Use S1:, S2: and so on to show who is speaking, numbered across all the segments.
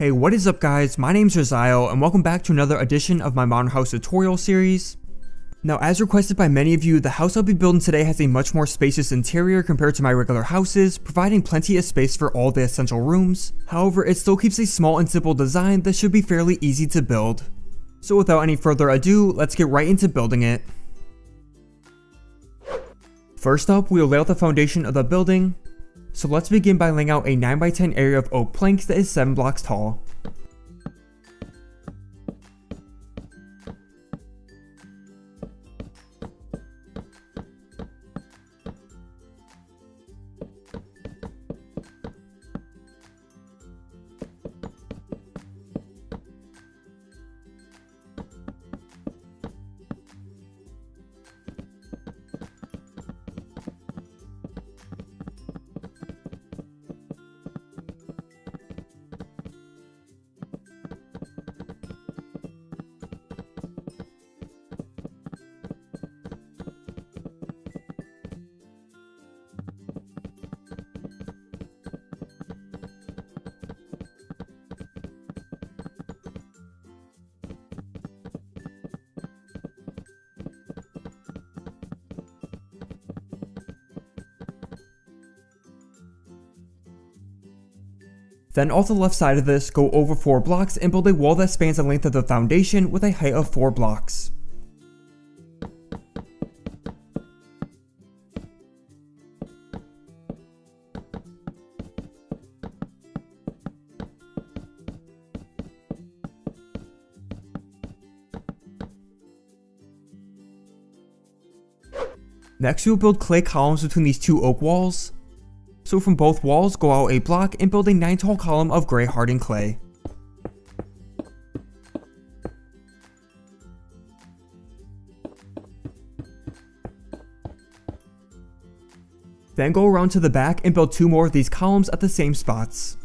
S1: Hey, what is up guys, my name's Josiah and welcome back to another edition of my Modern House tutorial series. Now as requested by many of you, the house I'll be building today has a much more spacious interior compared to my regular houses, providing plenty of space for all the essential rooms. However, it still keeps a small and simple design that should be fairly easy to build. So without any further ado, let's get right into building it. First up, we'll lay out the foundation of the building. So let's begin by laying out a 9x10 area of oak planks that is 7 blocks tall. Then off the left side of this, go over 4 blocks and build a wall that spans the length of the foundation with a height of 4 blocks. Next, we will build clay columns between these 2 oak walls. So from both walls, go out a block and build a 9 tall column of gray hardened clay. Then go around to the back and build 2 more of these columns at the same spots.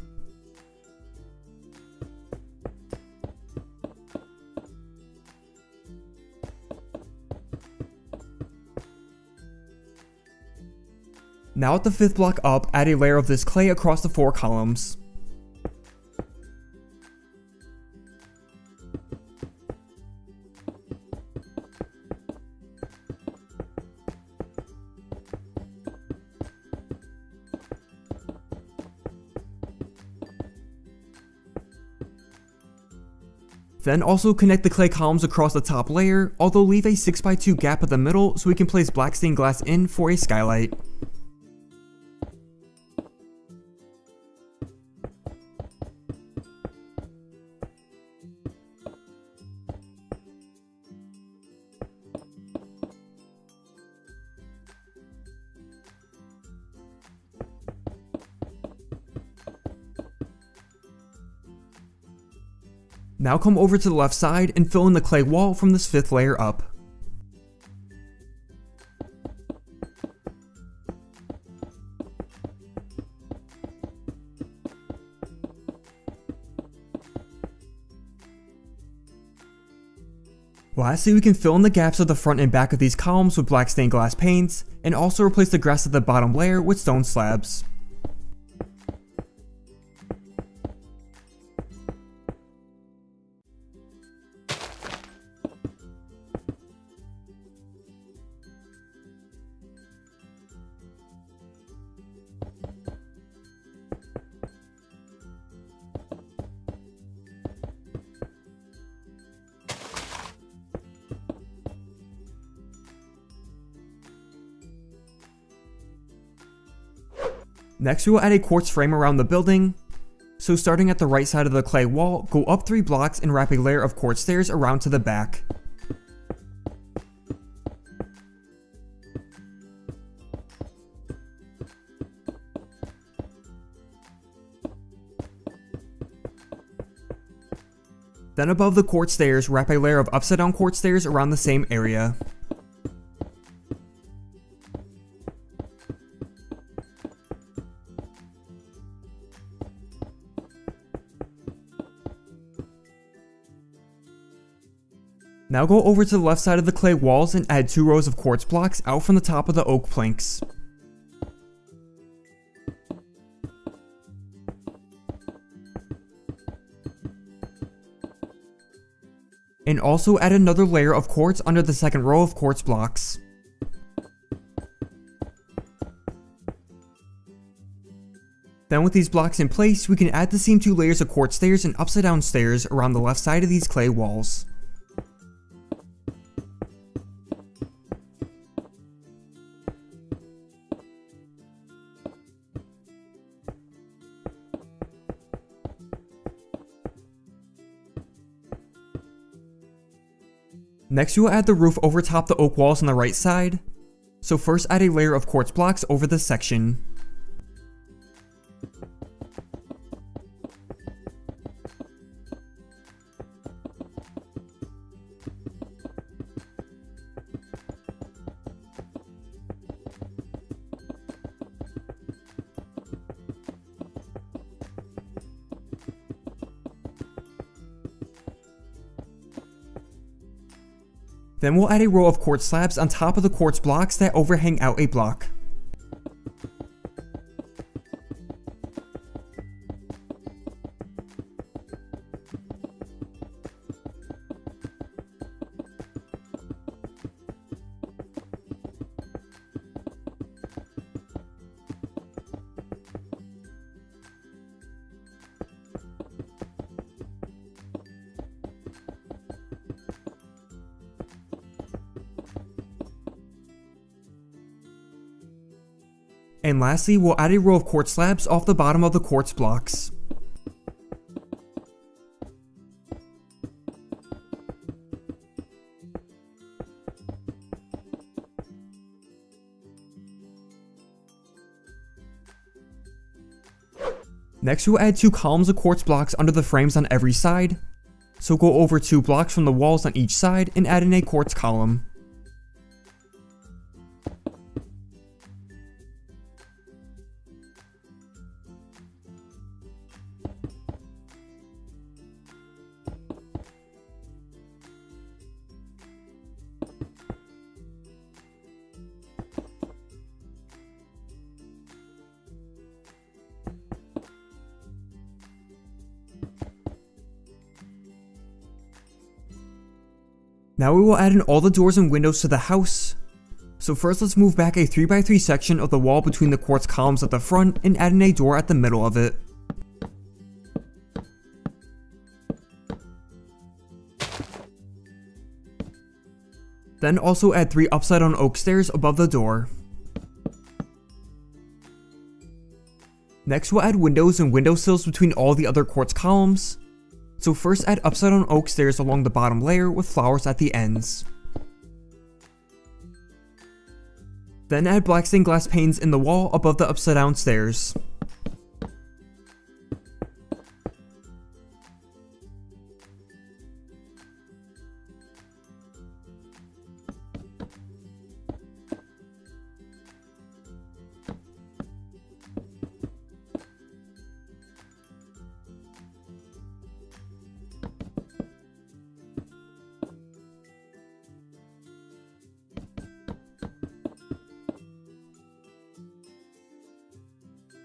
S1: Now at the 5th block up, add a layer of this clay across the 4 columns. Then also connect the clay columns across the top layer, although leave a 6x2 gap at the middle so we can place black stained glass in for a skylight. Now come over to the left side and fill in the clay wall from this 5th layer up. Lastly, we can fill in the gaps of the front and back of these columns with black stained glass paints, and also replace the grass at the bottom layer with stone slabs. Next, we will add a quartz frame around the building. So starting at the right side of the clay wall, go up 3 blocks and wrap a layer of quartz stairs around to the back. Then above the quartz stairs, wrap a layer of upside down quartz stairs around the same area. Now go over to the left side of the clay walls and add 2 rows of quartz blocks out from the top of the oak planks. and also add another layer of quartz under the second row of quartz blocks. Then with these blocks in place, we can add the same 2 layers of quartz stairs and upside down stairs around the left side of these clay walls. Next, we will add the roof over top the oak walls on the right side. So first add a layer of quartz blocks over this section. Then we'll add a row of quartz slabs on top of the quartz blocks that overhang out a block. And lastly, we'll add a row of quartz slabs off the bottom of the quartz blocks. Next, we'll add 2 columns of quartz blocks under the frames on every side. So go over 2 blocks from the walls on each side and add in a quartz column. Now we will add in all the doors and windows to the house. So first let's move back a 3x3 section of the wall between the quartz columns at the front and add in a door at the middle of it. Then also add 3 upside down oak stairs above the door. Next we'll add windows and windowsills between all the other quartz columns. So first add upside down oak stairs along the bottom layer with flowers at the ends. Then add black stained glass panes in the wall above the upside down stairs.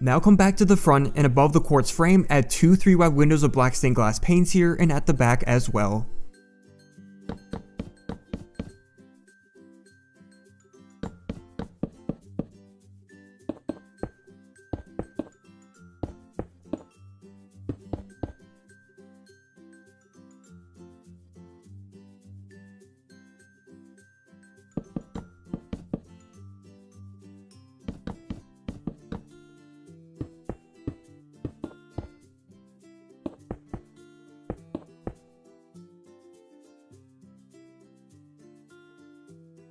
S1: Now come back to the front and above the quartz frame add 2 3-wide windows of black stained glass panes here and at the back as well.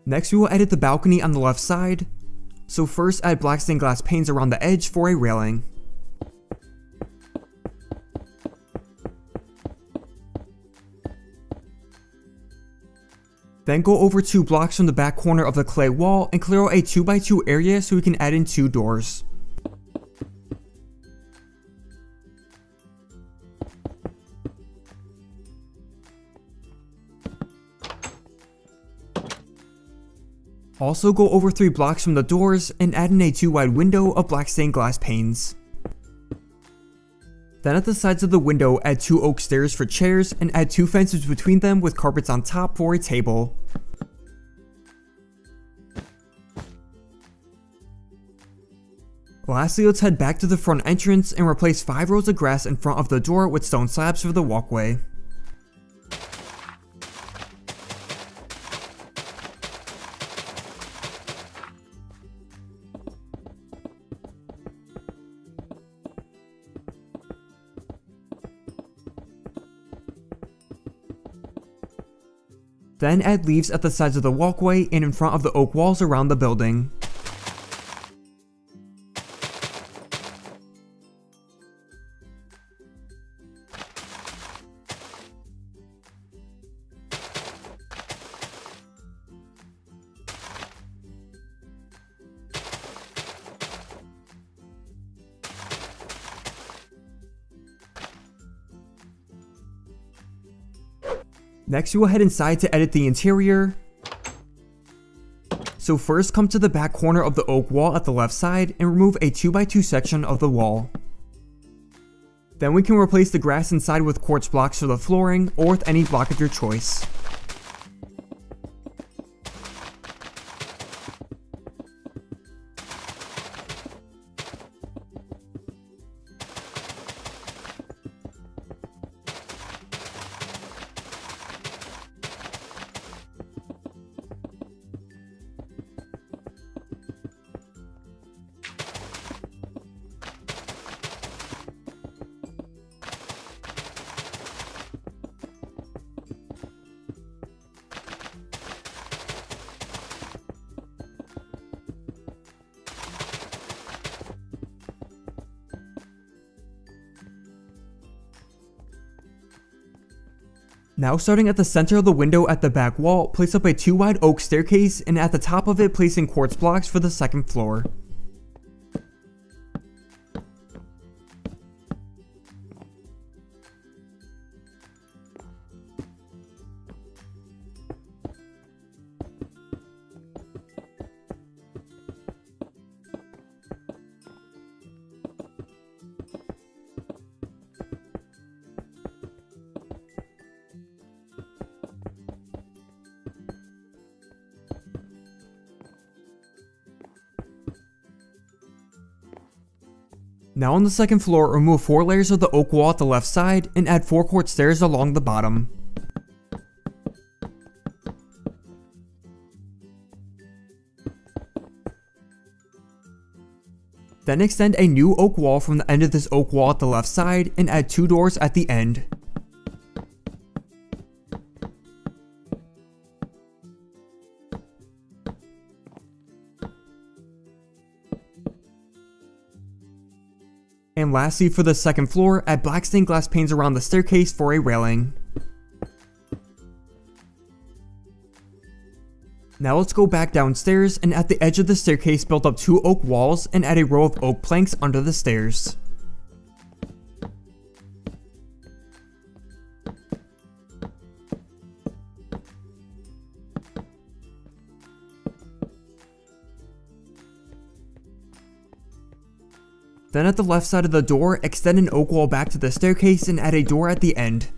S1: Next we will edit the balcony on the left side. So first add black stained glass panes around the edge for a railing. Then go over 2 blocks from the back corner of the clay wall and clear out a 2x2 area so we can add in 2 doors. Also go over 3 blocks from the doors and add in a 2-wide window of black stained glass panes. Then at the sides of the window, add 2 oak stairs for chairs and add 2 fences between them with carpets on top for a table. Lastly, let's head back to the front entrance and replace 5 rows of grass in front of the door with stone slabs for the walkway. Then add leaves at the sides of the walkway and in front of the oak walls around the building. Next, we will head inside to edit the interior. So first, come to the back corner of the oak wall at the left side and remove a 2x2 section of the wall. Then we can replace the grass inside with quartz blocks for the flooring or with any block of your choice. Now starting at the center of the window at the back wall, place up a 2 wide oak staircase and at the top of it placing quartz blocks for the second floor. Now on the second floor, remove 4 layers of the oak wall at the left side and add 4 quartz stairs along the bottom. Then extend a new oak wall from the end of this oak wall at the left side and add 2 doors at the end. And lastly, for the second floor, add black stained glass panes around the staircase for a railing. Now let's go back downstairs and at the edge of the staircase build up 2 oak walls and add a row of oak planks under the stairs. Then at the left side of the door, extend an oak wall back to the staircase and add a door at the end.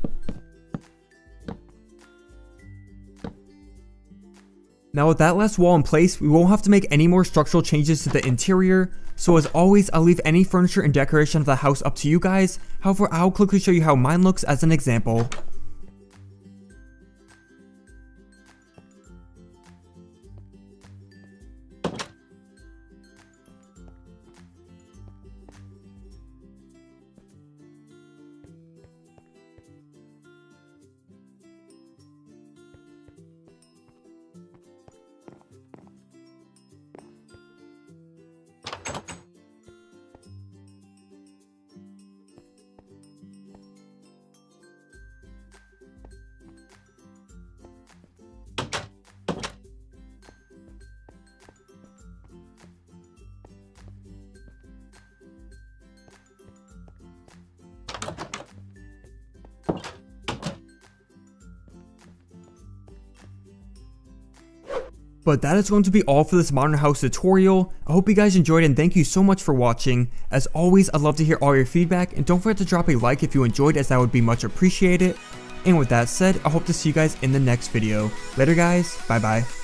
S1: Now with that last wall in place, we won't have to make any more structural changes to the interior, so as always, I'll leave any furniture and decoration of the house up to you guys. However, I'll quickly show you how mine looks as an example. But that is going to be all for this modern house tutorial. I hope you guys enjoyed and thank you so much for watching. As always, I'd love to hear all your feedback and don't forget to drop a like if you enjoyed, as that would be much appreciated. And with that said, I hope to see you guys in the next video. Later guys, bye bye.